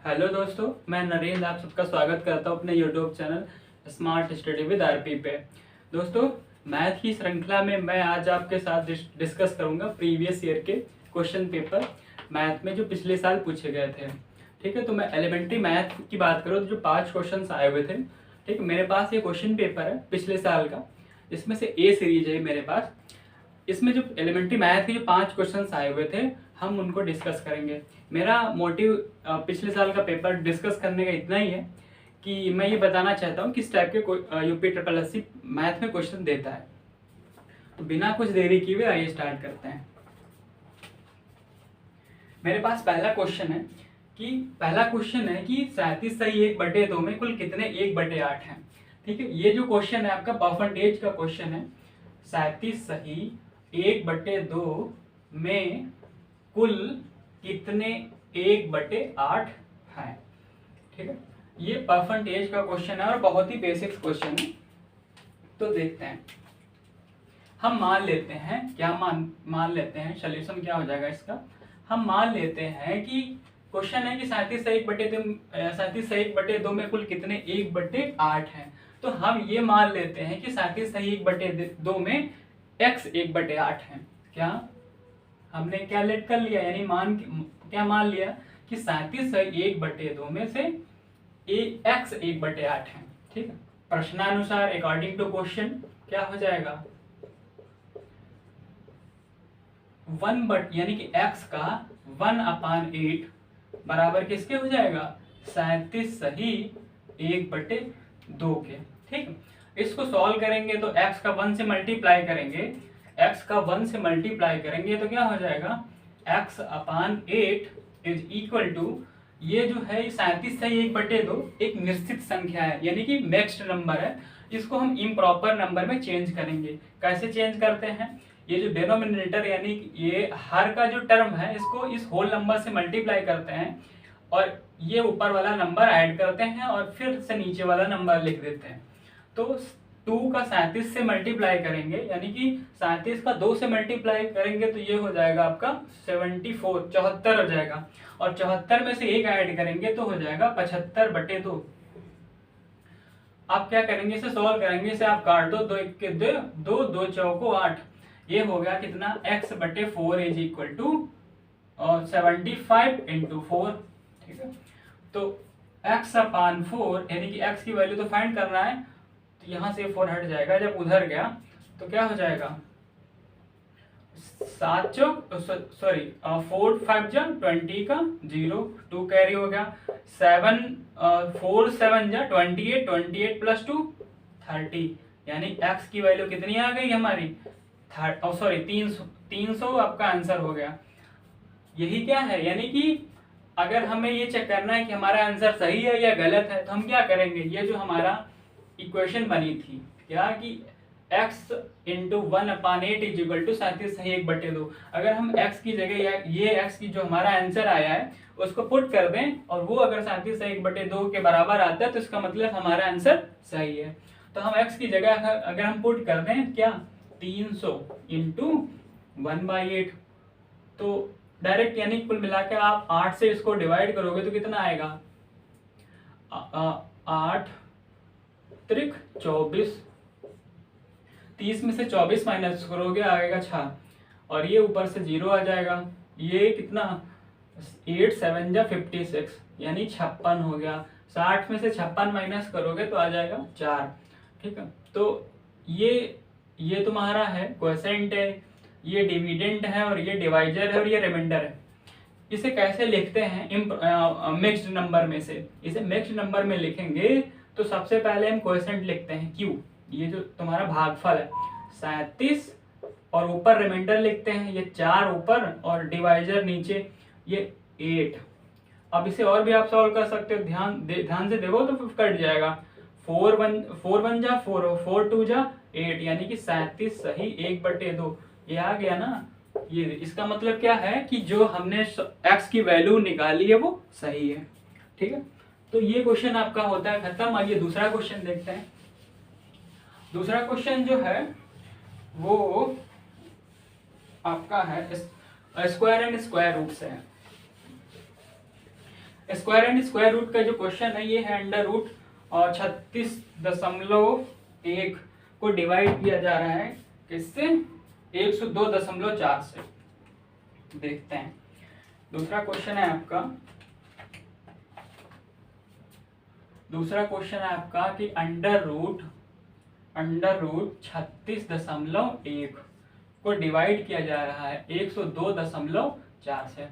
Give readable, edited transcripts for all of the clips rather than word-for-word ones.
Hello दोस्तों, मैं नरेंद्र आप सबका स्वागत करता हूं अपने YouTube channel smart study with RP पे। दोस्तों, मैथ की श्रृंखला में मैं आज आपके साथ डिस्कस करूंगा प्रीवियस ईयर के क्वेश्चन पेपर मैथ में जो पिछले साल पूछे गए थे। ठीक है, तो मैं एलिमेंट्री मैथ की बात करूँ तो जो 5 क्वेश्चन आए हुए थे। ठीक है, मेरे पास ये क्वेश्चन पेपर है पिछले साल का, इसमें से ए सीरीज है मेरे पास। इसमें जो एलिमेंट्री मैथ के जो 5 क्वेश्चंस आए हुए थे हम उनको डिस्कस करेंगे। मेरा मोटिव पिछले साल का पेपर डिस्कस करने का इतना ही है कि मैं ये बताना चाहता हूँ किस टाइप के UP triple S C math में क्वेश्चन देता है। तो बिना कुछ देरी किए हुए आइए स्टार्ट करते हैं। मेरे पास पहला क्वेश्चन है कि 37 सही 1/2 में कुल कितने 1/8 हैं। ठीक है, ये जो क्वेश्चन है आपका परसेंटेज का क्वेश्चन है। 37 सही 1/2 में कुल कितने 1/8 हैं। ठीक है, ये परसेंटेज का क्वेश्चन है और बहुत ही बेसिक क्वेश्चन है। तो देखते हैं, हम मान लेते हैं मान लेते हैं सोल्यूशन क्या हो जाएगा इसका। हम मान लेते हैं कि क्वेश्चन है कि 37 सही 1/2 में कुल कितने 1/8 हैं। तो हम ये मान लेते हैं कि 37 सही 1/2 में x 1/8 है। क्या हमने क्या लेट कर लिया, यानी क्या मान लिया कि 37 सही 1/2 में से x 1/8 है। ठीक है, प्रश्नानुसार अकॉर्डिंग टू क्वेश्चन क्या हो जाएगा यानी कि x का 1/8 बराबर किसके हो जाएगा 37 सही 1/2 के। ठीक है, इसको सॉल्व करेंगे तो x का 1 से मल्टीप्लाई करेंगे तो क्या हो जाएगा x/8 इज इक्वल टू, ये जो है 37 सही 1/2 एक निश्चित संख्या है, यानी कि नेक्स्ट नंबर है। इसको हम इम्प्रॉपर नंबर में चेंज करेंगे। कैसे चेंज करते हैं, ये जो डिनोमिनेटर यानी ये हर का जो टर्म है इसको इस होल नंबर से मल्टीप्लाई करते हैं और ये ऊपर वाला नंबर ऐड करते हैं और फिर से नीचे वाला नंबर लिख देते हैं। तो 2 का 37 से मल्टीप्लाई करेंगे, यानी कि 37 का 2 से मल्टीप्लाई करेंगे तो ये हो जाएगा आपका 74 हो जाएगा, और 74 में से एक ऐड करेंगे तो हो जाएगा 75/2। आप क्या करेंगे, इसे सॉल्व करेंगे, इसे आप काट दो, 2 1 के 2, 2 चौको 8, ये हो गया कितना x/4 इज इक्वल टू 75 × 4। ठीक है, तो x/4 यानी कि x की वैल्यू तो फाइंड करना है, तो यहाँ से 4 हट जाएगा, जब उधर गया तो क्या हो जाएगा 4 5 जा 20 का 0, 2 कैरी हो गया, 4 7 जा 28, 28 + 2 30, यानी x की वैल्यू कितनी आ गई हमारी 300 आपका आंसर हो गया। यही क्या है, यानी कि अगर हमें ये चेक करना है कि हमारा आंसर सही है या गलत है तो हम क्या करेंगे, ये जो हमारा इक्वेशन बनी थी क्या कि x × 1/8 इज इक्वल टू 37 सही 1/2, अगर हम x की जगह ये x की जो हमारा आंसर आया है उसको पुट कर दें और वो अगर 37 सही 1/2 के बराबर आता है तो इसका मतलब हमारा आंसर सही है। तो हम x की जगह अगर हम पुट कर दें क्या 300 × 1/8, तो डायरेक्ट यानी कुल मिलाकर आप 8 से इसको डिवाइड करोगे तो कितना आएगा 8 त्रिक 24, 30 में से 24 माइनस करोगे आएगा 6, और ये ऊपर से 0 आ जाएगा, ये कितना 8 7 जा 56 यानी 56 हो गया, 60 में से 56 माइनस करोगे तो आ जाएगा 4। ठीक है, तो ये तुम्हारा है क्वोशेंट है, ये डिविडेंड है और ये डिवाइजर है और ये रिमाइंडर है। इसे कैसे लिखते हैं मिक्स्ड नंबर में से, इसे मिक्स्ड नंबर में लिखेंगे तो सबसे पहले हम क्वोशेंट लिखते हैं q, ये जो तुम्हारा भागफल है 37 और ऊपर रिमाइंडर लिखते हैं ये 4 ऊपर और डिवाइजर नीचे ये 8। अब इसे और भी आप सॉल्व कर सकते हो, ध्यान से देखो तो कट जाएगा, 4 1 जा 4, 4 2 जा 8, यानी कि 37 सही 1/2, ये आ गया ना। ये इसका मतलब क्या है कि जो हमने x की वैल्यू निकाली है वो सही है। ठीक है, तो ये क्वेश्चन आपका होता है खत्म। आइए दूसरा क्वेश्चन देखते हैं। दूसरा क्वेश्चन जो है वो आपका है स्क्वायर एंड स्क्वायर रूट से है। स्क्वायर एंड स्क्वायर रूट का जो क्वेश्चन है ये है अंडर रूट और 36.1 को डिवाइड किया जा रहा है किससे, 102.4 से। देखते हैं दूसरा क्वेश्चन है आपका। दूसरा क्वेश्चन है आपका कि अंडर रूट 36.1 को डिवाइड किया जा रहा है 102.4 से।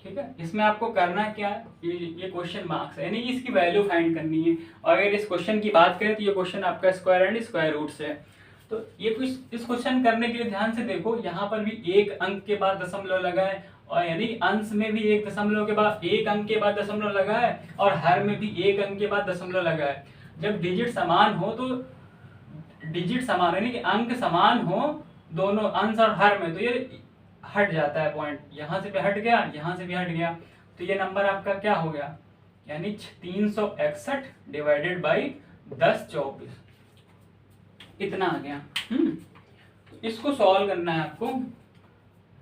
ठीक है, इसमें आपको करना क्या है, ये क्वेश्चन मार्क्स है, यानी इसकी वैल्यू फाइंड करनी है। और अगर इस क्वेश्चन की बात करें तो ये क्वेश्चन आपका स्क्वायर एंड स्क्वायर रूट से है। तो ये कुछ इस क्वेश्चन करने के लिए ध्यान से देखो, यहाँ पर भी एक अंक के बाद दशमलव लगा है, और यानी अंश में भी एक दशमलव के बाद एक अंक के बाद दशमलव लगा है, और हर में भी एक अंक के बाद दशमलव लगा है। जब डिजिट समान हो तो डिजिट समान यानी कि अंक समान हो दोनों अंश और हर में, तो ये हट जाता है पॉइंट, यहाँ से भी हट गया, यहाँ से भी हट गया, तो ये नंबर आपका क्या हो गया, यानी 361 डिवाइडेड बाई 1024 इतना आ गया। इसको सॉल्व करना है आपको।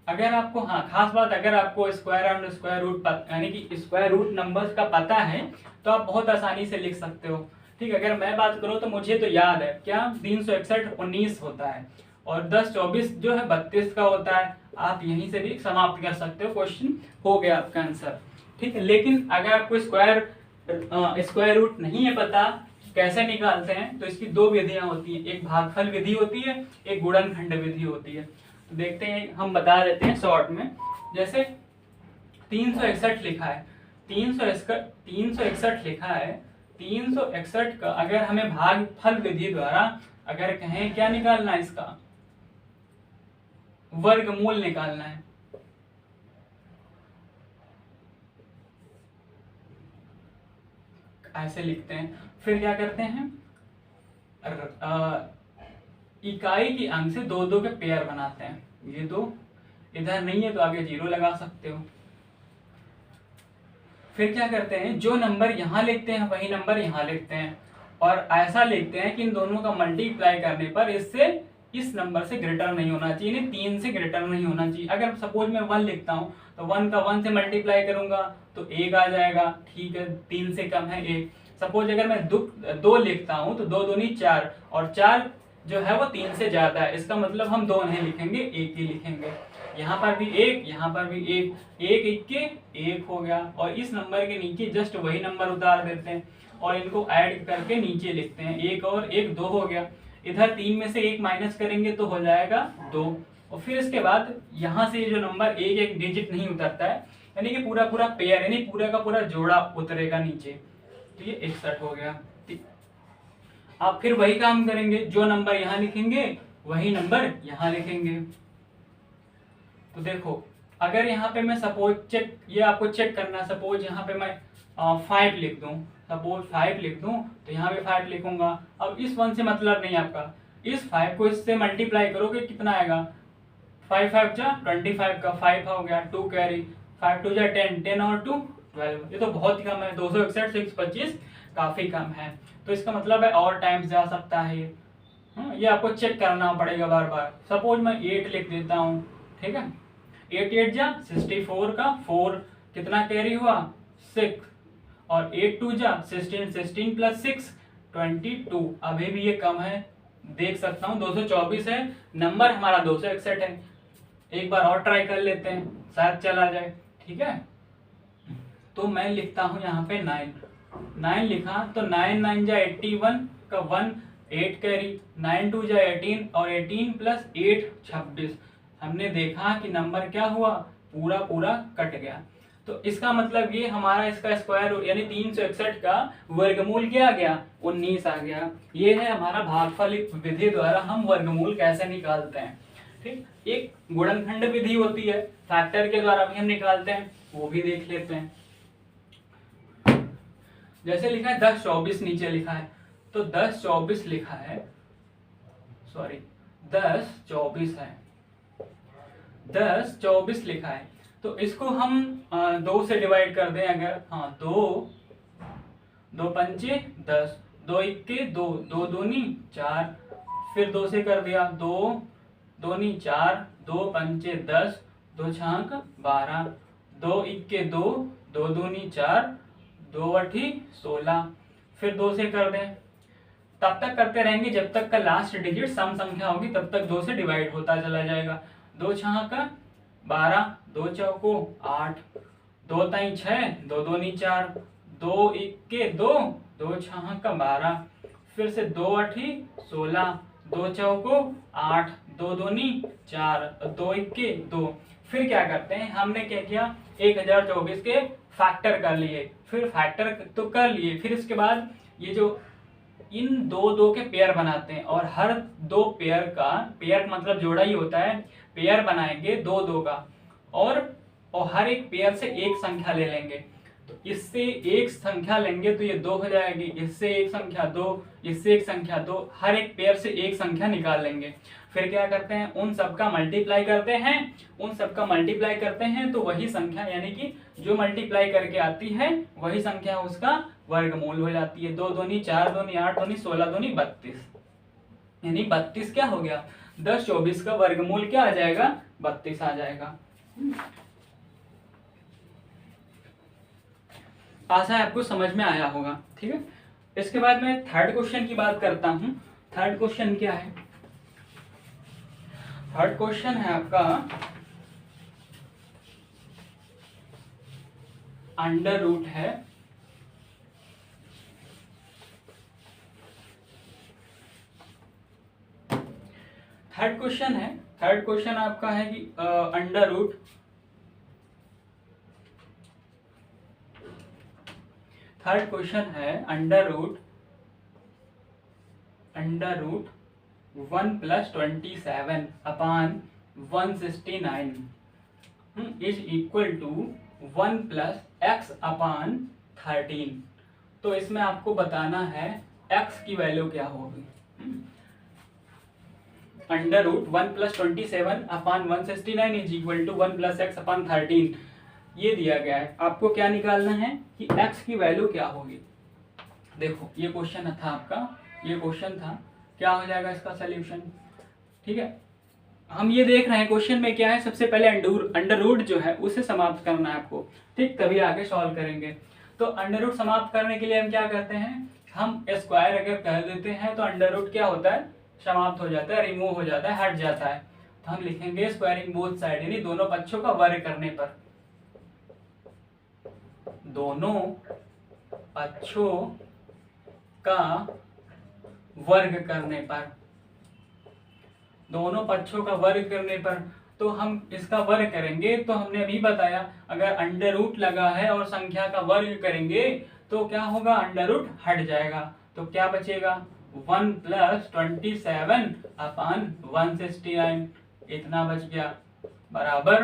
अगर आपको, हाँ खास बात, अगर आपको स्क्वायर एंड स्क्वायर रूट यानी कि स्क्वायर रूट नंबर्स का पता है तो आप बहुत आसानी से लिख सकते हो। ठीक है, अगर मैं बात करूँ तो मुझे तो याद है क्या, 361 19 होता है और 1024 जो है 32 का होता है। आप यहीं से भी समाप्त कर सकते हो, क्वेश्चन हो गया आपका आंसर। ठीक है, लेकिन अगर आपको स्क्वायर रूट नहीं है पता कैसे निकालते हैं, तो इसकी दो विधियां होती हैं, एक भागफल विधि होती है, एक गुणनखंड विधि होती है। तो देखते हैं, हम बता देते हैं शॉर्ट में। जैसे 361 लिखा है, 361 लिखा है, 361 का अगर हमें भागफल विधि द्वारा अगर कहें क्या निकालना है, इसका वर्गमूल निकालना है, ऐसे लिखते हैं। फिर क्या करते हैं, इकाई की अंक से दो दो के पेयर बनाते हैं। ये दो इधर नहीं है तो आगे 0 लगा सकते हो। फिर क्या करते हैं, जो नंबर यहाँ लिखते हैं वही नंबर यहाँ लिखते हैं, और ऐसा लिखते हैं कि इन दोनों का मल्टीप्लाई करने पर इससे इस नंबर से ग्रेटर नहीं होना चाहिए, यानी 3 से ग्रेटर नहीं होना चाहिए। अगर सपोज मैं 1 लिखता हूँ तो 1 का 1 से मल्टीप्लाई करूंगा तो 1 आ जाएगा। ठीक है, 3 से कम है 1। सपोज अगर मैं 2 लिखता हूँ तो 2 दूनी 4, और 4 जो है वो 3 से ज्यादा है, इसका मतलब हम 2 नहीं लिखेंगे, 1 ही लिखेंगे। यहाँ पर भी 1, यहाँ पर भी 1, 1 के 1 हो गया, और इस नंबर के नीचे जस्ट वही नंबर उतार देते हैं और इनको ऐड करके नीचे लिखते हैं। 1 और 1 2 हो गया। इधर 3 में से 1 माइनस करेंगे तो हो जाएगा 2, और फिर इसके बाद यहाँ से जो नंबर एक डिजिट नहीं उतरता है, यानी कि पूरा पूरा पेयर यानी पूरा का पूरा जोड़ा उतरेगा नीचे, तो ये 61 हो गया। आप फिर वही काम करेंगे, जो नंबर यहाँ लिखेंगे वही नंबर यहाँ लिखेंगे। तो देखो, अगर यहाँ पे मैं सपोज ये आपको चेक करना, सपोज यहाँ पे मैं 5 लिख दूं, सपोज 5 लिख दूं तो यहाँ पे 5 लिखूंगा। अब इस 1 से मतलब नहीं आपका, इस 5 को इससे मल्टीप्लाई करोगे कितना आएगा, 5 5 जा 25 का 5 हो गया, 2 कैरी, 5 2 जा 10, 10 और 2 12। ये तो बहुत ही कम है, 261 से 125 काफी कम है, तो इसका मतलब है और टाइम्स जा सकता है ये आपको चेक करना पड़ेगा बार बार। सपोज मैं 8 लिख देता हूँ, ठीक है, 8 8 जा 64 का 4 कितना कैरी हुआ 6, और 8 2 जा 16, 16 प्लस 6 22। अभी भी ये कम है, देख सकता हूँ 224 है, नंबर हमारा 261 है। एक बार और ट्राई कर लेते हैं, शायद चला जाए। ठीक है, तो मैं लिखता हूँ यहाँ पे 9 लिखा तो 9 9 जा 81 का 1 8 कैरी, 9 2 जा 18 और 18 प्लस 8 26। हमने देखा कि नंबर क्या हुआ, पूरा पूरा कट गया। तो इसका मतलब ये हमारा इसका स्क्वायर यानी 361 का वर्गमूल क्या आ गया, 19 आ गया। ये है हमारा भागफल विधि द्वारा हम वर्गमूल कैसे निकालते हैं। ठीक, एक गुणनखंड विधि होती है, फैक्टर के द्वारा भी हम निकालते हैं, वो भी देख लेते हैं। जैसे लिखा है 10 24 नीचे लिखा है, तो 10 24 लिखा है, सॉरी 10 24 है, 10 24 लिखा है, तो इसको हम 2 से डिवाइड कर दें अगर, हाँ 2 पंचे 10, 2 इक्के 2, 2 दूनी 4, फिर 2 से कर दिया 2 दूनी 4, 2 पंचे 10, 2 छाक 12, 2 इक्के 2, 2 दूनी 4 2 अठी 16, फिर 2 से कर दें, तब तक करते रहेंगे जब तक का लास्ट डिजिट सम संख्या होगी, तब तक 2 से डिवाइड होता चला जाएगा। 2 छह का 12, 2 चौको 8, 2 ताई 6, 2 दूनी 4, 2 इक्के 2, 2 छह का 12, फिर से 2 अठी 16, 2 चौको 8, 2 दूनी 4, 2 इक्के 2। फिर क्या करते हैं, हमने क्या किया 1024 के फैक्टर कर लिए, फिर फैक्टर तो कर लिए, फिर इसके बाद ये जो इन दो दो के पेयर बनाते हैं, और हर दो पेयर का, पेयर मतलब जोड़ा ही होता है, पेयर बनाएंगे दो दो का, और हर एक पेयर से एक संख्या ले लेंगे। तो इससे एक संख्या लेंगे तो ये 2 हो जाएगी, इससे एक संख्या 2, इससे एक संख्या 2, हर एक पेयर से एक संख्या निकाल लेंगे। फिर क्या करते हैं, उन सबका मल्टीप्लाई करते हैं, उन सबका मल्टीप्लाई करते हैं, तो वही संख्या यानी कि जो मल्टीप्लाई करके आती है वही संख्या उसका वर्गमूल हो जाती है। 2 दूनी 4, दूनी 8, दूनी 16, दूनी 32, यानी 32 क्या हो गया, 1024 का वर्गमूल क्या आ जाएगा, 32 आ जाएगा। आशा है आपको समझ में आया होगा। ठीक है, इसके बाद मैं थर्ड क्वेश्चन की बात करता हूं। थर्ड क्वेश्चन क्या है, थर्ड क्वेश्चन है आपका अंडर रूट है थर्ड क्वेश्चन आपका है कि अंडर रूट थर्ड क्वेश्चन है under root 1 + 27 upon 169 is equal to 1 + x upon 13। तो इसमें आपको बताना है x की वैल्यू क्या होगी। Under root 1 + 27 upon 169 is equal to 1 + x upon 13 ये दिया गया है। आपको क्या निकालना है कि x की वैल्यू क्या होगी। देखो ये क्वेश्चन था आपका, ये क्वेश्चन था, क्या हो जाएगा इसका सॉल्यूशन। ठीक है, हम ये देख रहे हैं क्वेश्चन में क्या है, सबसे पहले अंडर रूट जो है उसे समाप्त करना है आपको, ठीक, तभी आगे सॉल्व करेंगे। तो अंडर रूट समाप्त करने के लिए हम क्या करते हैं, हम स्क्वायर अगर कर देते हैं तो अंडर रूट क्या होता है, समाप्त हो जाता है, रिमूव हो जाता है, हट जाता है। तो हम लिखेंगे स्क्वायरिंग बोथ साइड, यानी दोनों पक्षों का वर्ग करने पर, दोनों पक्षों का वर्ग करने पर, दोनों पक्षों का वर्ग करने पर। तो हम इसका वर्ग करेंगे, तो हमने अभी बताया अगर अंडर रूट लगा है और संख्या का वर्ग करेंगे तो क्या होगा, अंडर रूट हट जाएगा, तो क्या बचेगा 1 + 27 अपान 169 इतना बच गया, बराबर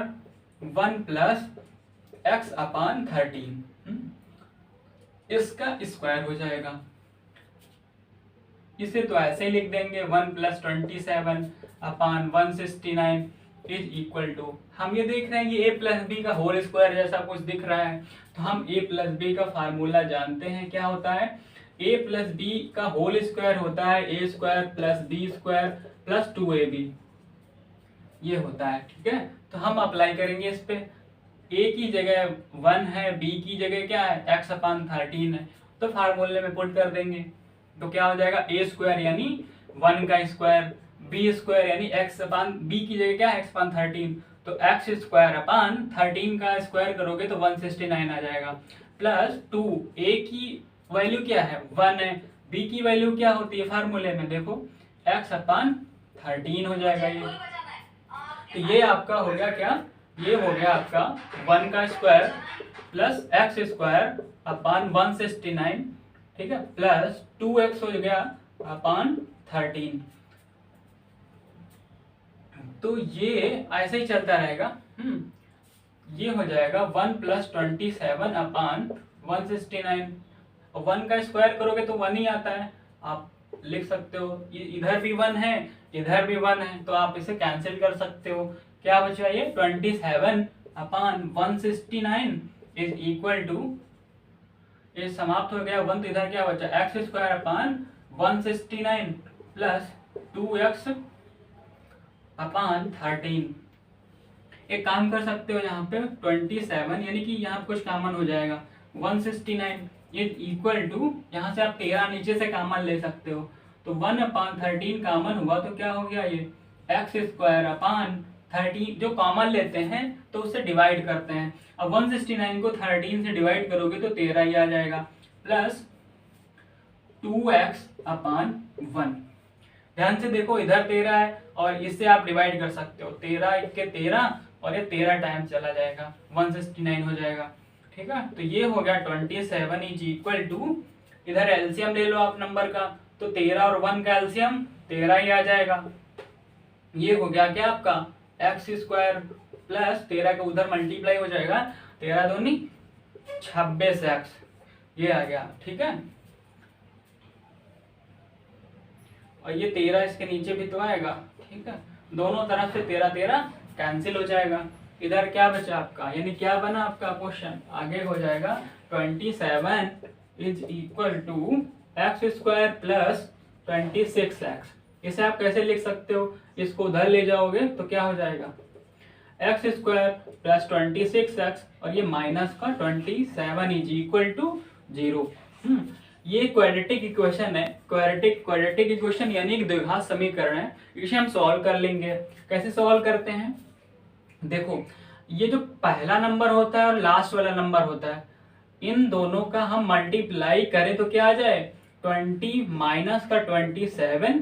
1 + x अपान 13 इसका स्क्वायर हो जाएगा। इसे तो ऐसे ही लिख देंगे 1 + 27 अपान 169 इज इक्वल टू, हम ये देख रहे हैं ये a + b का होल स्क्वायर जैसा कुछ दिख रहा है, तो हम a + b का फार्मूला जानते हैं, क्या होता है, a + b का होल स्क्वायर होता है a² + b² + 2ab, ये होता है। ठीक है, तो हम अप्लाई करेंगे इस पे, a की जगह 1 है, b की जगह क्या है, x अपान 13 है, तो फार्मूले में पुट कर देंगे, तो क्या हो जाएगा a² यानी 1 का स्क्वायर, b² यानी x अपान b की जगह क्या है, x अपान 13, तो x² अपान 13 का स्क्वायर करोगे तो 169 आ जाएगा, प्लस 2, a की वैल्यू क्या है 1 है, b की वैल्यू क्या होती है फार्मूले में, देखो x अपान 13 हो जाएगा ये। तो ये आपका हो गया क्या, ये हो गया आपका 1 का स्क्वायर प्लस x² अपान 169, ठीक है, प्लस 2x हो गया अपान 13। तो ये ऐसे ही चलता रहेगा। ये हो जाएगा 1 + 27 अपान 169, 1 का स्क्वायर करोगे तो 1 ही आता है, आप लिख सकते हो, इधर भी 1 है, इधर भी 1 है, तो आप इसे कैंसिल कर सकते हो। क्या बचा ये 27 अपान 169 इज इक्वल टू, ये समाप्त हो गया 1, तो इधर क्या बचा x² अपान 169 प्लस 2x अपान 13। एक काम कर सकते हो यहाँ पे 27 यानी कि यहाँ कुछ कॉमन हो जाएगा, 169 इज इक्वल टू, यहाँ से आप 13 नीचे से कॉमन ले सकते हो, तो 1/13 कॉमन हुआ तो क्या हो गया, ये x² जो कॉमन लेते हैं तो उससे डिवाइड करते हैं। अब 169 को 13 से डिवाइड करोगे तो 13 ही आ जाएगा, प्लस 2x/1। ध्यान से देखो, इधर 13 है और इससे आप डिवाइड कर सकते हो, 13 1 13 और ये 13 टाइम चला जाएगा, 169 हो जाएगा। ठीक है, तो ये हो गया 27 इज इक्वल टू, इधर एलसीएम ले लो आप नंबर का, तो 13 और 1 का एलसीएम 13 ही आ जाएगा। ये हो गया क्या आपका x² प्लस 13 का उधर मल्टीप्लाई हो जाएगा, 13 दूनी 26x, ये आ गया। ठीक है, और ये 13 इसके नीचे भी तो आएगा। ठीक है, दोनों तरफ से 13 13 कैंसिल हो जाएगा, इधर क्या बचा आपका, यानी क्या बना आपका क्वेश्चन, आगे हो जाएगा 27 is equal to x² plus 26x। इसे आप कैसे लिख सकते हो, इसको उधर ले जाओगे तो क्या हो जाएगा, x² प्लस 26x और ये माइनस का 27 इज इक्वल टू 0। ये क्वाड्रेटिक इक्वेशन है, क्वाड्रेटिक इक्वेशन यानी कि द्विघात समीकरण है, इसे हम सॉल्व कर लेंगे। कैसे सॉल्व करते हैं, देखो ये जो पहला नंबर होता है और लास्ट वाला नंबर होता है, इन दोनों का हम मल्टीप्लाई करें तो क्या आ जाए, 20 माइनस का 27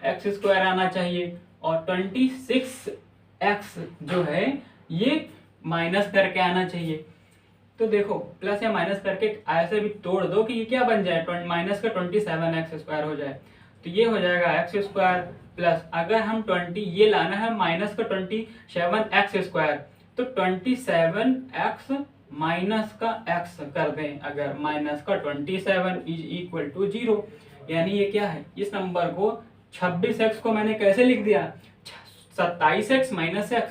x² आना चाहिए, और 26x जो है ये माइनस करके आना चाहिए। तो देखो प्लस या माइनस करके ऐसे भी तोड़ दो कि ये क्या बन जाए, माइनस का 27x² हो जाए, तो ये हो जाएगा x² प्लस, अगर हम 20 ये लाना है माइनस का 27x², तो 27x माइनस का x कर दें, अगर माइनस का 27 इज इक्वल टू 0, यानी ये क्या है, इस नंबर को 26x को मैंने कैसे लिख दिया, 27x माइनस x,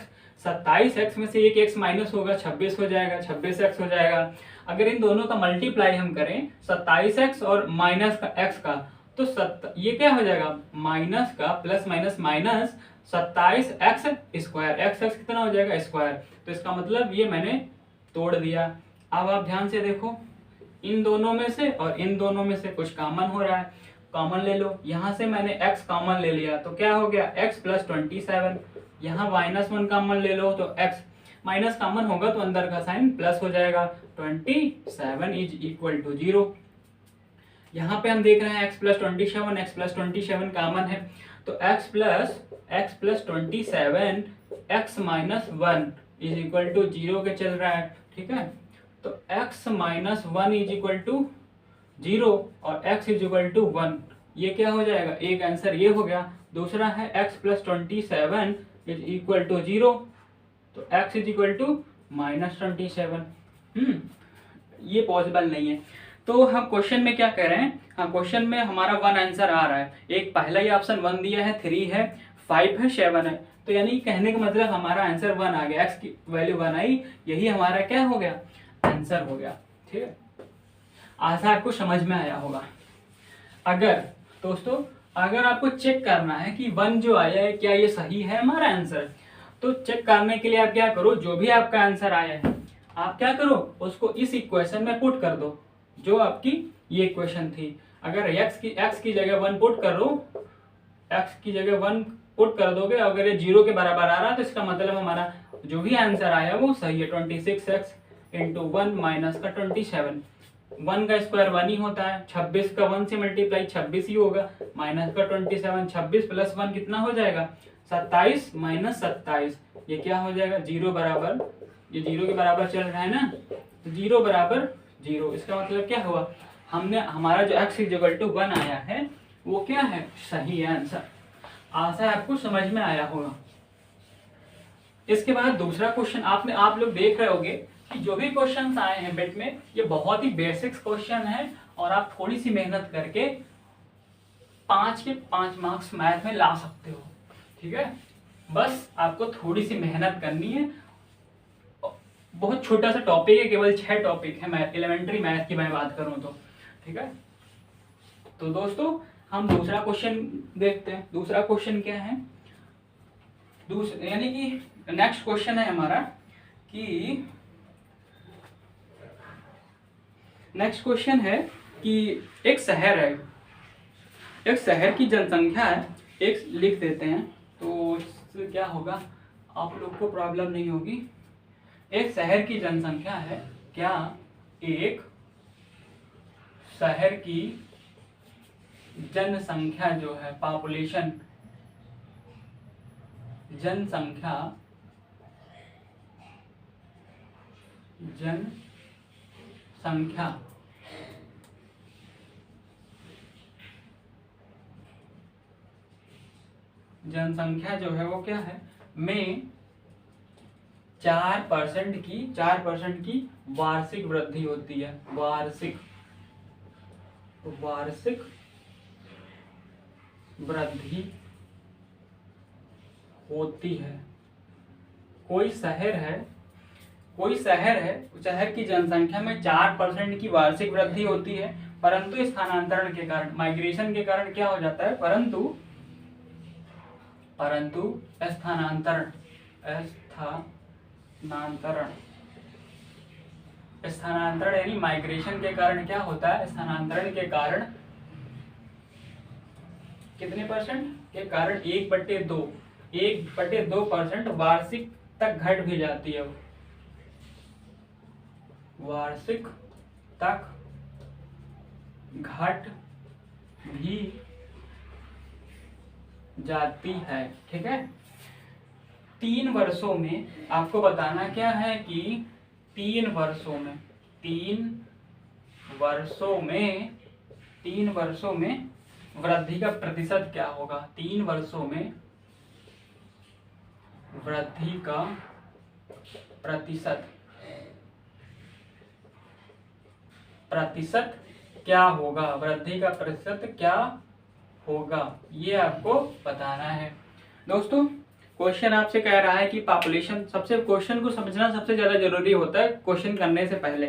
27x में से एक x माइनस होगा, 26 हो जाएगा, 26x हो जाएगा। अगर इन दोनों का मल्टीप्लाई हम करें 27x और माइनस का x का, तो ये क्या हो जाएगा, माइनस का plus minus minus 27x square, x कितना हो जाएगा, स्क्वायर। तो इसका मतलब ये मैंने तोड़ दिया। अब आप ध्यान से देखो, इन दोनों में से और इन दोनों में से कुछ कॉमन हो रहा है, कॉमन ले लो। यहाँ से मैंने x कॉमन ले लिया तो क्या हो गया, x प्लस 27, यहाँ -1 कॉमन ले लो तो x माइनस कॉमन होगा तो अंदर का साइन प्लस हो जाएगा, 27 इज इक्वल टू 0। यहाँ पे हम देख रहे हैं x प्लस 27 कॉमन है, तो x plus 27 x minus 1 is equal to 0 के चल रहा है। ठीक है, तो x minus 1 is equal to 0 और x इज इक्वल टू 1, ये क्या हो जाएगा, एक आंसर ये हो गया। दूसरा है x plus 27 is equal to 0, तो x इज इक्वल टू -27। ये पॉसिबल नहीं है। तो हम क्वेश्चन में क्या कर रहे हैं, हाँ क्वेश्चन में हमारा 1 आंसर आ रहा है, एक पहला ही ऑप्शन 1 दिया है, 3 है, 5 है, 7 है, तो यानी कहने का मतलब हमारा आंसर 1 आ गया, x की वैल्यू 1 आई, यही हमारा क्या हो गया, आंसर हो गया। ठीक है, आशा आपको समझ में आया होगा। अगर दोस्तों अगर आपको चेक करना है कि 1 जो आया है क्या ये सही है हमारा आंसर, तो चेक करने के लिए आप क्या करो, जो भी आपका आंसर आया है आप क्या करो, उसको इस इक्वेशन में पुट कर दो, जो आपकी ये इक्वेशन थी। अगर x की जगह 1 पुट कर लो, x की जगह 1 पुट कर दोगे, अगर ये 0 के बराबर आ रहा है तो इसका मतलब हमारा जो भी आंसर आया वो सही है। 26x इंटू 1 माइनस का 27, 1 का स्क्वायर 1 ही होता है, 26 का 1 से मल्टीप्लाई 26 ही होगा, माइनस का 27, 26 प्लस 1 कितना हो जाएगा, 27 माइनस 27, ये क्या हो जाएगा, 0 बराबर, ये 0 के बराबर चल रहा है ना, तो 0 बराबर 0, इसका मतलब क्या हुआ, हमने हमारा जो x इक्वल टू 1 आया है वो क्या है, सही है आंसर। आशा आपको समझ में आया होगा। इसके बाद दूसरा क्वेश्चन आप लोग देख रहे होंगे कि जो भी क्वेश्चंस आए हैं बिट में, ये बहुत ही बेसिक्स क्वेश्चन है और आप थोड़ी सी मेहनत करके 5 के 5 मार्क्स मैथ में ला सकते हो। ठीक है, बस आपको थोड़ी सी मेहनत करनी है। बहुत छोटा सा टॉपिक है, केवल 6 टॉपिक है मैथ, एलिमेंट्री मैथ की मैं बात करूं तो। ठीक है, तो दोस्तों हम दूसरा क्वेश्चन देखते हैं। दूसरा क्वेश्चन क्या है, यानी कि नेक्स्ट क्वेश्चन है हमारा कि नेक्स्ट क्वेश्चन है कि एक शहर है, एक शहर की जनसंख्या है, एक लिख देते हैं तो इससे क्या होगा, आप लोग को प्रॉब्लम नहीं होगी। एक शहर की जनसंख्या है, क्या एक शहर की जनसंख्या जो है, पॉपुलेशन, जनसंख्या, जनसंख्या जनसंख्या जो है वो क्या है, में 4% की वार्षिक वृद्धि होती है, वार्षिक वृद्धि होती है। कोई शहर है, शहर की जनसंख्या में 4% की वार्षिक वृद्धि होती है, परंतु स्थानांतरण के कारण, माइग्रेशन के कारण क्या हो जाता है, परंतु स्थानांतरण यानी माइग्रेशन के कारण क्या होता है, स्थानांतरण के कारण कितने परसेंट के कारण 1/2% वार्षिक तक घट भी जाती है, वार्षिक तक घट भी जाती है। ठीक है, 3 वर्षों में आपको बताना क्या है कि 3 वर्षों में वृद्धि का प्रतिशत क्या होगा, 3 वर्षों में वृद्धि का प्रतिशत क्या होगा, वृद्धि का प्रतिशत क्या होगा, ये आपको बताना है। दोस्तों क्वेश्चन आपसे कह रहा है कि पॉपुलेशन, सबसे क्वेश्चन को समझना सबसे ज्यादा जरूरी होता है क्वेश्चन करने से पहले।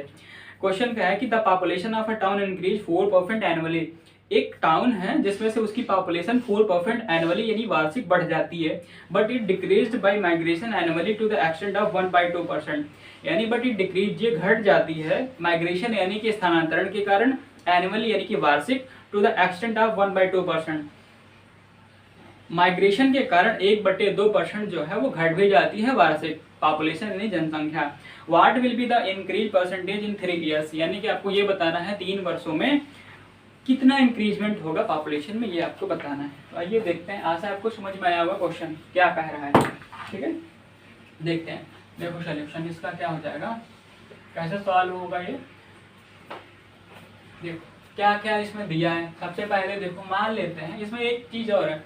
क्वेश्चन क्या है कि the population of a town increase 4% annually. एक टाउन है जिसमें से उसकी पॉपुलेशन 4% एनुअली यानी वार्षिक बढ़ जाती है, but it decreased by migration annually to the extent of 1/2%, यानी बट इट डिक्रीज, ये घट जाती है माइग्रेशन यानी कि स्थानांतरण के कारण, एनुअली यानी कि वार्षिक, to the extent of 1/2%, migration के कारण 1/2% जो है वो घट भी जाती है वार्षिक पॉपुलेशन यानी जनसंख्या। What will be the increase percentage in 3 years, यानी कि आपको ये बताना है 3 वर्षों में कितना इंक्रीजमेंट होगा पॉपुलेशन में, ये आपको बताना है। तो आइए देखते हैं, आशा आपको समझ में आया होगा क्वेश्चन क्या कह रहा है। ठीक है, देखते हैं, देखो सॉल्यूशन इसका क्या हो जाएगा, कैसे सॉल्व होगा ये। देखो क्या क्या इसमें दिया है, सबसे पहले देखो मान लेते हैं, इसमें एक चीज और है,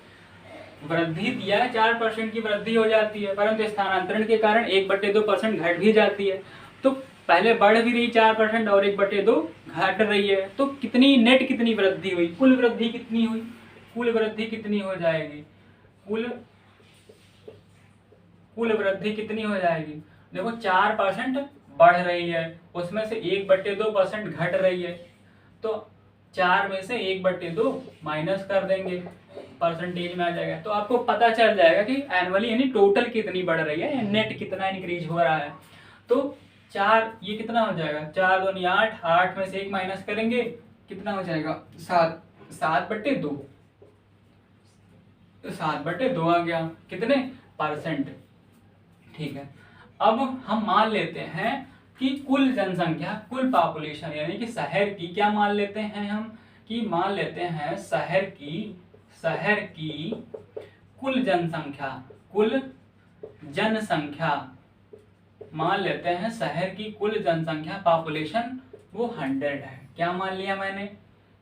वृद्धि दिया है 4% की वृद्धि हो जाती है, परंतु स्थानांतरण के कारण 1/2% घट भी जाती है। तो पहले बढ़ भी रही 4% और 1/2 घट रही है, तो कितनी नेट कितनी वृद्धि हुई, कुल वृद्धि कितनी हुई, कुल वृद्धि कितनी हो जाएगी, कुल वृद्धि कितनी हो जाएगी। देखो 4% बढ़ रही है, उसमें से 1/2% घट रही है, तो 4 में से 1/2 माइनस कर देंगे, परसेंटेज में आ जाएगा, तो आपको पता चल जाएगा कि एनुअली यानी टोटल कितनी बढ़ रही है, नेट कितना इंक्रीज हो रहा है। तो 4, ये कितना हो जाएगा, 4 दूनी 8, 8 में से 1 माइनस करेंगे, कितना हो जाएगा 7, 7/2, 7/2 आ गया, कितने परसेंट। ठीक है, अब हम मान लेते हैं कि कुल जनसंख्या, कुल पॉपुलेशन यानी कि शहर की, क्या मान लेते हैं हम, कि मान लेते हैं शहर की कुल जनसंख्या मान लेते हैं शहर की कुल जनसंख्या, पॉपुलेशन वो 100 है। क्या मान लिया मैंने,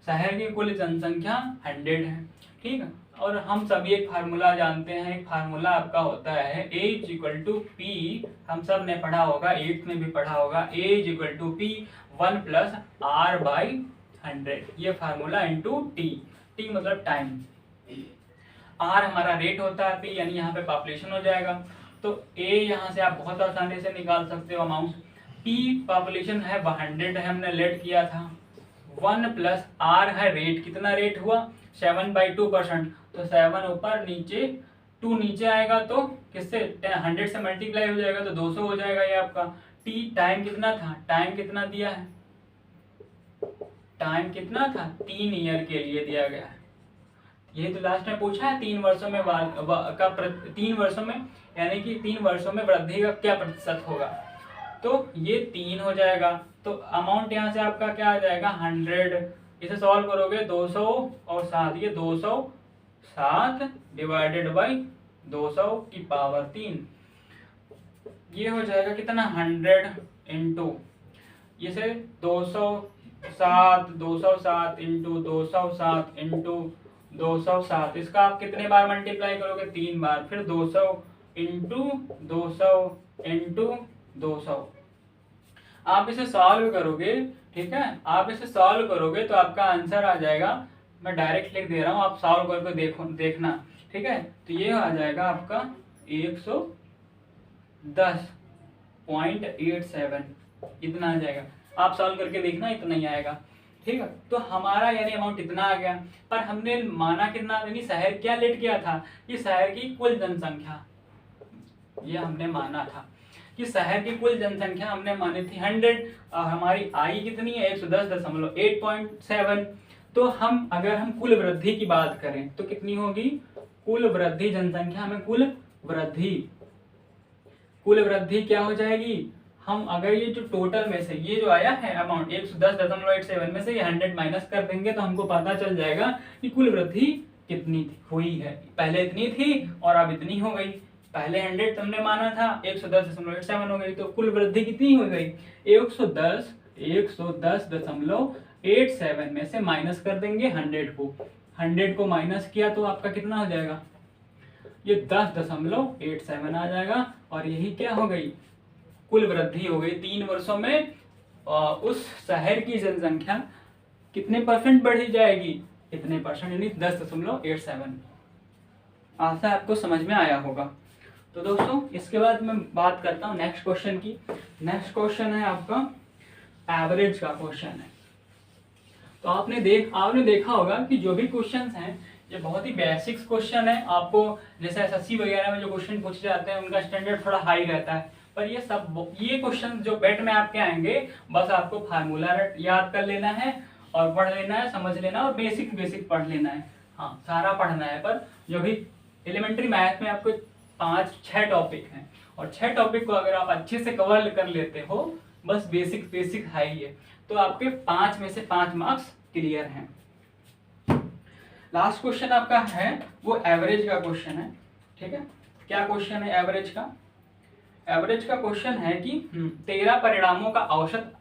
शहर की कुल जनसंख्या 100 है। ठीक है, और हम सभी एक फार्मूला जानते हैं, एक फार्मूला आपका होता है A = P, हम सब ने पढ़ा होगा, 8th में भी पढ़ा होगा, A = P 1 + R/100, ये फार्मूला इंटू T मतलब टाइम, R हमारा रेट होता है, P यानी यहाँ पे पॉपुलेशन हो जाएगा, तो A यहाँ से आप बहुत आसानी से निकाल सकते हो अमाउंट, P पॉपुलेशन है 100 है, हमने लेट किया था, 1 + R है रेट, कितना रेट हुआ 7/2%, तो 7 ऊपर नीचे 2 नीचे आएगा, तो किससे 100 से मल्टीप्लाई हो जाएगा, तो 200 हो जाएगा ये आपका। T टाइम कितना था, टाइम कितना दिया है टाइम कितना था, 3 ईयर के लिए दिया गया है। ये तो लास्ट में पूछा है 3 वर्षों में 3 वर्षों में, यानी कि 3 वर्षों में वृद्धि का क्या प्रतिशत होगा, तो ये 3 हो जाएगा। तो अमाउंट यहाँ से आपका क्या आ जाएगा 100, इसे सॉल्व करोगे 200 और 7, ये 207 डिवाइडेड बाई 200 की पावर 3, ये हो जाएगा कितना 100 इंटू इसे 207 इंटू 207 इंटू 207, इसका आप कितने बार मल्टीप्लाई करोगे 3 बार, फिर 200 इंटू 200 इंटू 200। आप इसे सॉल्व करोगे, ठीक है, आप इसे सॉल्व करोगे तो आपका आंसर आ जाएगा, मैं डायरेक्ट लिख दे रहा हूँ, आप सॉल्व करके देखना, ठीक है। तो ये आ जाएगा आपका 110.87, इतना आ जाएगा। आप सॉल्व करके देखना, इतना ही आएगा, ठीक है। तो हमारा यानी अमाउंट इतना आ गया, पर हमने माना कितना, यानी शहर क्या लेट गया था कि शहर की कुल जनसंख्या, ये हमने माना था कि शहर की कुल जनसंख्या हमने मानी थी 100, और हमारी आई कितनी है 110.8.7। तो हम अगर हम कुल वृद्धि की बात करें तो कितनी होगी, कुल वृद्धि जनसंख्या में कुल वृद्धि क्या हो जाएगी, हम अगर ये जो टोटल में से ये जो आया है अमाउंट 110.87 में से ये 100 माइनस कर देंगे तो हमको पता चल जाएगा कि कुल वृद्धि कितनी हुई है। पहले इतनी थी और अब इतनी हो गई, पहले 100 तुमने माना था 110.87 हो गई, तो कुल वृद्धि कितनी हो गई 110.87 में से माइनस कर देंगे 100 को माइनस किया तो आपका कितना हो जाएगा, ये 10.87 आ जाएगा, और यही क्या हो गई कुल वृद्धि हो गई 3 वर्षों में। उस शहर की जनसंख्या कितने परसेंट बढ़ी जाएगी, इतने परसेंट, यानी 10.87। आशा आपको समझ में आया होगा। तो दोस्तों इसके बाद मैं बात करता हूँ नेक्स्ट क्वेश्चन की। नेक्स्ट क्वेश्चन है आपका एवरेज का क्वेश्चन है। तो आपने देखा होगा कि जो भी क्वेश्चंस हैं ये बहुत ही बेसिक्स क्वेश्चन है। आपको जैसे एसएससी वगैरह में जो क्वेश्चन पूछे जाते हैं उनका स्टैंडर्ड थोड़ा हाई रहता है, पर ये क्वेश्चन जो बेट में आपके आएंगे बस आपको फार्मूला याद कर लेना है और पढ़ लेना है, समझ लेना और बेसिक पढ़ लेना है। हाँ, सारा पढ़ना है, पर जो भी एलिमेंट्री मैथ में आपको 5-6 टॉपिक हैं और 6 टॉपिक को अगर आप अच्छे से कवर कर लेते हो, बस बेसिक हाई है, तो आपके 5 में से 5 मार्क्स क्लियर हैं। लास्ट क्वेश्चन आपका है वो एवरेज का क्वेश्चन है, ठीक है। क्या क्वेश्चन है एवरेज का? एवरेज का क्वेश्चन है कि 13 परिणामों का औसत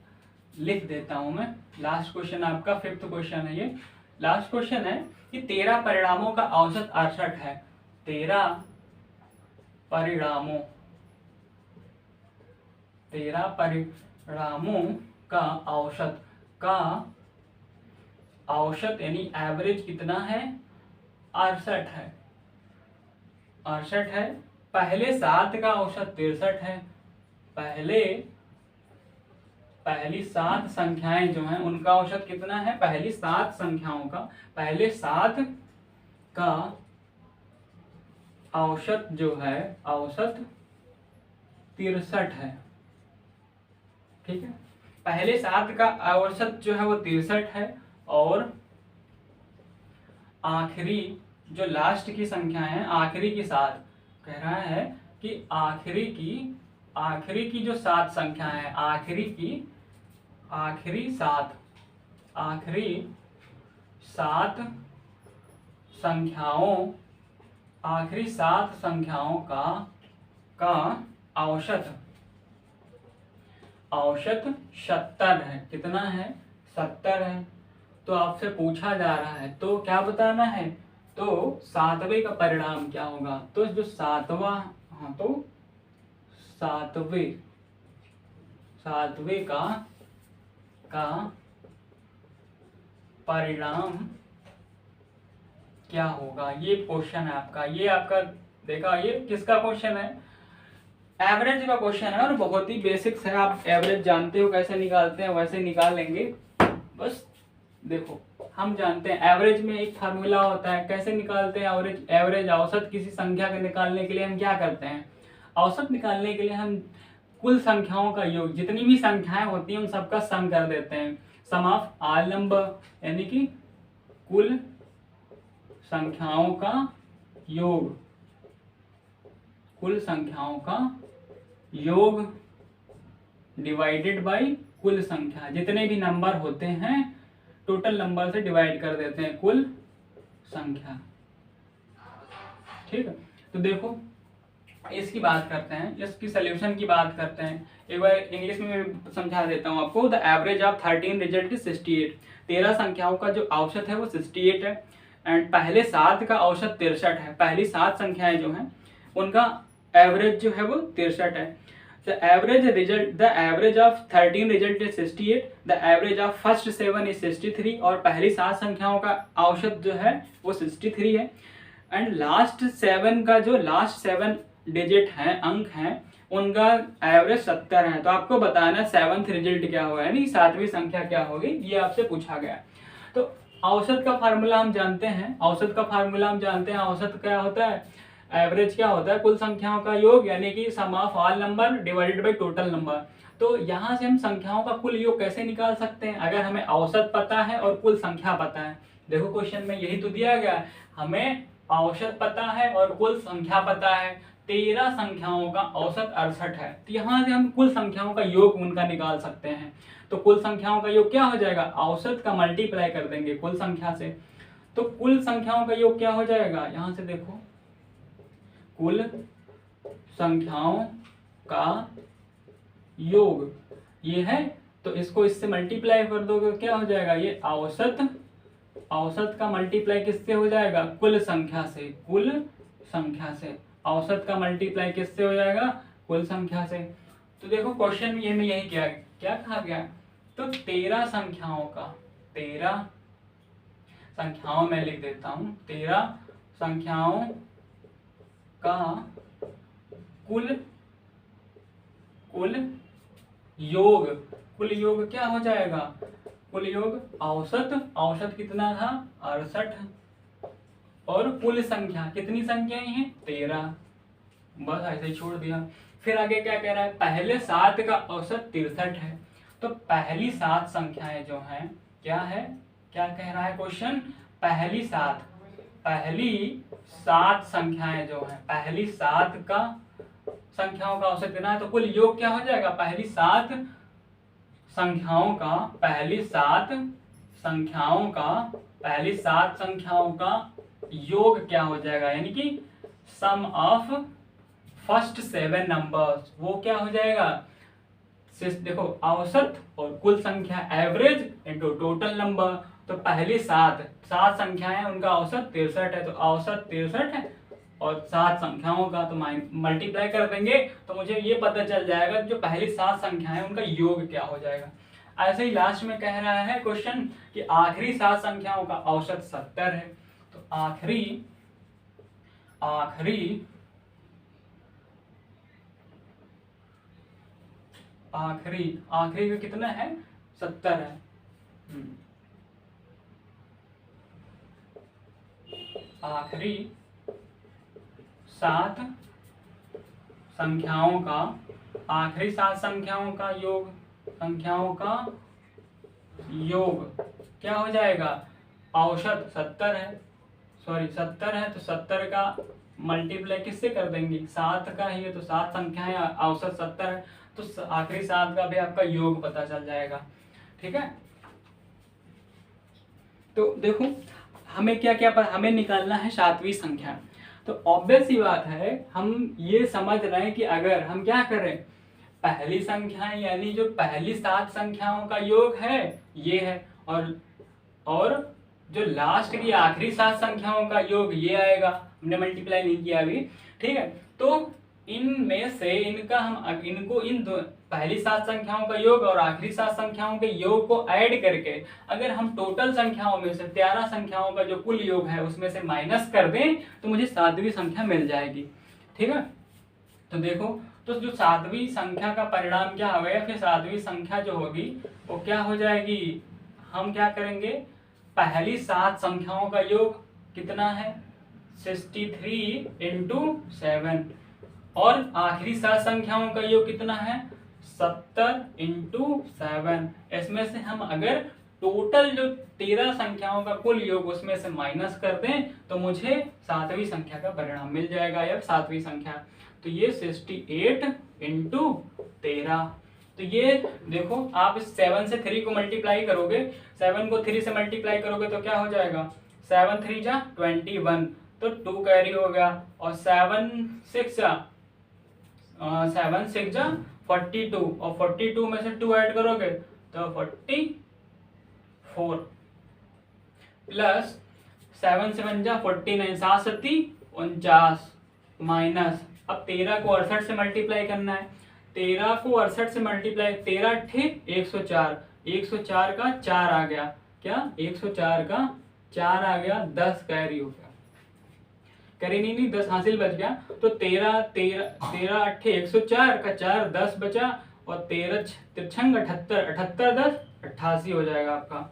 लिख देता हूं मैं। लास्ट क्वेश्चन आपका 5th क्वेश्चन है ये। लास्ट क्वेश्चन है कि 13 परिणामों का औसत 68 है। 13 परिणामों का औसत यानी एवरेज कितना है 68 है। 68 है। पहले 7 का औसत 63 है। पहली 7 संख्याएं जो हैं उनका औसत कितना है, पहली 7 संख्याओं का पहले 7 का औसत जो है औसत 63 है, ठीक है। पहले 7 का औसत जो है वो 63 है और आखिरी जो लास्ट की संख्या है, आखिरी की 7 कह रहा है कि आखिरी की जो 7 संख्या है, आखिरी 7 संख्याओं का औसत 70 है। कितना है 70 है। तो आपसे पूछा जा रहा है तो क्या बताना है, तो 7वें का परिणाम क्या होगा, तो जो 7वां तो 7वें का परिणाम क्या होगा, ये क्वेश्चन है आपका। ये आपका देखा, ये किसका क्वेश्चन है, एवरेज का क्वेश्चन है और बहुत ही बेसिक्स है। आप एवरेज जानते हो कैसे निकालते हैं, वैसे निकाल लेंगे। बस देखो, हम जानते हैं एवरेज में एक फार्मूला होता है। कैसे निकालते हैं एवरेज औसत किसी संख्या के निकालने के लिए हम क्या करते हैं, औसत निकालने के लिए हम कुल संख्याओं का योग, जितनी भी संख्याएं होती हैं उन सबका सम कर देते हैं। सम ऑफ ऑल नंबर, यानी कि कुल संख्याओं का योग, कुल संख्याओं का योग डिवाइडेड बाय कुल संख्या। जितने भी नंबर होते हैं टोटल नंबर से डिवाइड कर देते हैं कुल संख्या। ठीक है, तो देखो इसकी बात करते हैं, इसकी सोल्यूशन की बात करते हैं। एक बार इंग्लिश में समझा देता हूँ आपको। The average of 13 result is 68। 13 संख्याओं का जो औसत है वो 68 है, एंड पहले 7 का औसत 63 है। पहली 7 संख्याएं जो हैं उनका एवरेज जो है वो 63 है। The average of 13 result is 68, the average of first 7 is 63, और पहली 7 संख्याओं का औसत जो है वो 63 है, एंड लास्ट 7 का जो लास्ट 7 डिजिट हैं, अंक हैं, उनका एवरेज 70 है। तो आपको बताना 7th रिजल्ट क्या होगा, यानी 7वीं संख्या क्या होगी, ये आपसे पूछा गया। तो औसत का फार्मूला हम जानते हैं, औसत क्या होता है, एवरेज क्या होता है, कुल संख्याओं का योग, यानी कि sum of all number divided by total number. तो यहाँ से हम संख्याओं का कुल योग कैसे निकाल सकते हैं, अगर हमें औसत पता है और कुल संख्या पता है। देखो क्वेश्चन में यही तो दिया गया है, हमें औसत पता है और कुल संख्या पता है। 13 संख्याओं का औसत 68 है, तो यहाँ से हम कुल संख्याओं का योग उनका निकाल सकते हैं। तो कुल संख्याओं का योग क्या हो जाएगा, औसत का मल्टीप्लाई कर देंगे कुल संख्या से। तो कुल संख्याओं का योग क्या हो जाएगा, यहाँ से देखो, कुल संख्याओं का योग ये है, तो इसको इससे मल्टीप्लाई कर दोगे क्या हो जाएगा, ये औसत का मल्टीप्लाई किससे हो जाएगा, कुल संख्या से, औसत का मल्टीप्लाई किससे हो जाएगा, कुल संख्या से। तो देखो क्वेश्चन ये में यही क्या कहा गया, तो 13 संख्याओं में लिख देता हूं, 13 संख्याओं का कुल योग क्या हो जाएगा, कुल योग औसत कितना था 68, और कुल संख्या कितनी संख्याएं हैं 13, बस ऐसे ही छोड़ दिया। फिर आगे क्या कह रहा है, पहले 7 का औसत 63 है। तो पहली 7 संख्याएं जो हैं क्या है, क्या कह रहा है क्वेश्चन, पहली 7 संख्याएं जो हैं, पहली 7 का संख्याओं का औसत कितना है, तो कुल योग क्या हो जाएगा, पहली 7 संख्याओं का योग क्या हो जाएगा, यानी कि सम ऑफ फर्स्ट 7 नंबर्स, वो क्या हो जाएगा, देखो औसत और कुल संख्या एवरेज इनटू टोटल नंबर। तो पहली 7 संख्याएं उनका औसत 63 है, तो औसत 63 है और 7 संख्याओं का तो मल्टीप्लाई कर देंगे, तो मुझे ये पता चल जाएगा जो पहली 7 संख्याएं उनका योग क्या हो जाएगा। ऐसे ही लास्ट में कह रहा है क्वेश्चन कि आखिरी 7 संख्याओं का औसत 70 है। तो आखिरी का कितना है, 70 है। आखिरी 7 संख्याओं का योग क्या हो जाएगा, औसत 70 है, तो 70 का मल्टीप्लाई किससे कर देंगे, 7 का ही है, तो 7 संख्याएं औसत 70 है, तो आखिरी 7 का भी आपका योग पता चल जाएगा। ठीक है, तो देखो हमें हमें निकालना है 7वीं संख्या। तो ऑब्वियस सी बात है, हम ये समझ रहे हैं कि अगर हम क्या करें, पहली संख्याएं यानी जो पहली 7 संख्याओं का योग है ये है, और जो लास्ट की आखिरी 7 संख्याओं का योग ये आएगा, हमने मल्टीप्लाई नहीं किया अभी। ठीक है, तो इनमें से इन पहली 7 संख्याओं का योग और आखिरी 7 संख्याओं के योग को ऐड करके अगर हम टोटल संख्याओं में से 13 संख्याओं का जो कुल योग है उसमें से माइनस कर दें तो मुझे 7वीं संख्या मिल जाएगी। ठीक है, तो देखो, तो जो 7वीं संख्या का परिणाम क्या होगा, फिर 7वीं संख्या जो होगी वो क्या हो जाएगी, हम क्या करेंगे, पहली 7 संख्याओं का योग कितना है 63 × 7, और आखिरी 7 संख्याओं का योग कितना है 70 × 7। इसमें से हम अगर टोटल जो 13 संख्याओं का कुल योग उसमें से माइनस कर दें तो मुझे 7वीं संख्या का परिणाम मिल जाएगा या 7वीं संख्या। तो ये 68 इंटू 13। तो ये देखो आप इस 7 से 3 को मल्टीप्लाई करोगे, 7 को 3 से मल्टीप्लाई करोगे तो क्या हो जाएगा, 7 3 जा 21, तो 2 कैरी हो गया, और 7 6 जा 42, और 42 में से 2 ऐड करोगे तो 44 प्लस 7 7 जा 49, 7 7 49 माइनस, अब 13 को 68 से मल्टीप्लाई करना है, 13 को 68 से मल्टीप्लाई, 13 अट्ठे 104, 104 का 4 आ गया, क्या 104 का 4 आ गया, 10 कैरी हो गया, कैरी नहीं 10 हासिल बच गया, तो 13 अट्ठे 104 का 4 10 बचा, और 13 तिरछंग 78, 78 10 88 हो जाएगा आपका।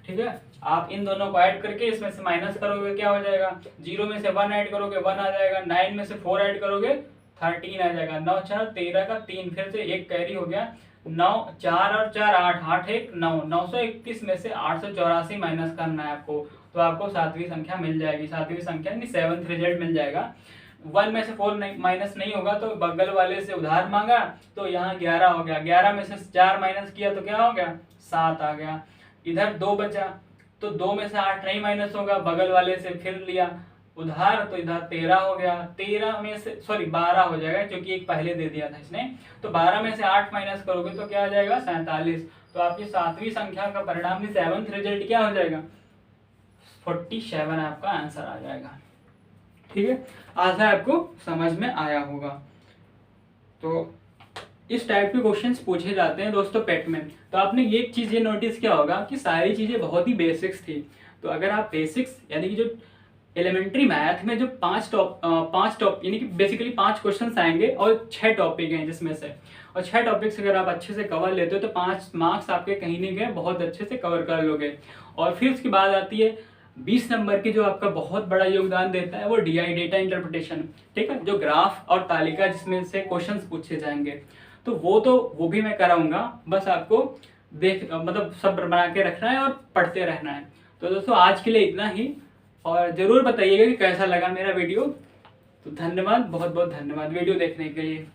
ठीक है, आप इन दोनों को ऐड करके इसमें से माइनस करोगे क्या हो जाएगा, 0 में से 1 ऐड करोगे 1 आ जाएगा, 9 में से 4 ऐड करोगे 13 आ जाएगा, 9 4 13 का 3 फिर से 1 कैरी हो गया, 9 4 और 4 8 8 1 9, 921 में से 884 माइनस करना है आपको, तो आपको 7वीं संख्या मिल जाएगी, 7वीं संख्या यानी 7th रिजल्ट मिल जाएगा। 1 में से 4 माइनस नहीं होगा तो बगल वाले से उधार मांगा तो यहाँ 11 हो गया, 11 में से 4 माइनस किया तो क्या हो गया 7 आ गया, इधर 2 बचा तो 2 में से 8 नहीं माइनस होगा, बगल वाले से फिर लिया उधार तो इधर 13 हो गया, 13 में से 12 हो जाएगा क्योंकि एक पहले दे दिया था इसने, तो 12 में से 8 माइनस करोगे तो क्या आ जाएगा 47, तो आपकी 7वीं संख्या का परिणाम 7th रिजल्ट क्या हो जाएगा 47 आपका आंसर आ जाएगा। ठीक है, आशा आपको समझ में आया होगा। तो इस टाइप के क्वेश्चंस पूछे जाते हैं दोस्तों पेट में। तो आपने एक चीज ये नोटिस किया होगा कि सारी चीजें बहुत ही बेसिक्स थी, तो अगर आप बेसिक्स यानी कि जो एलिमेंट्री मैथ में जो 5 टॉप यानी कि बेसिकली 5 क्वेश्चन आएंगे और 6 टॉपिक हैं जिसमें से, और 6 टॉपिक्स अगर आप अच्छे से कवर लेते हो तो 5 मार्क्स आपके कहीं नहीं गए, बहुत अच्छे से कवर कर लोगे। और फिर उसके बाद आती है 20 नंबर की जो आपका बहुत बड़ा योगदान देता है वो DI डेटा इंटरप्रिटेशन। ठीक है, जो ग्राफ और तालिका जिसमें से क्वेश्चंस पूछे जाएंगे, तो वो भी मैं कराऊंगा, बस आपको मतलब सब बना के रखना है और पढ़ते रहना है। तो दोस्तों आज के लिए इतना ही, और ज़रूर बताइएगा कि कैसा लगा मेरा वीडियो। तो धन्यवाद, बहुत बहुत धन्यवाद वीडियो देखने के लिए।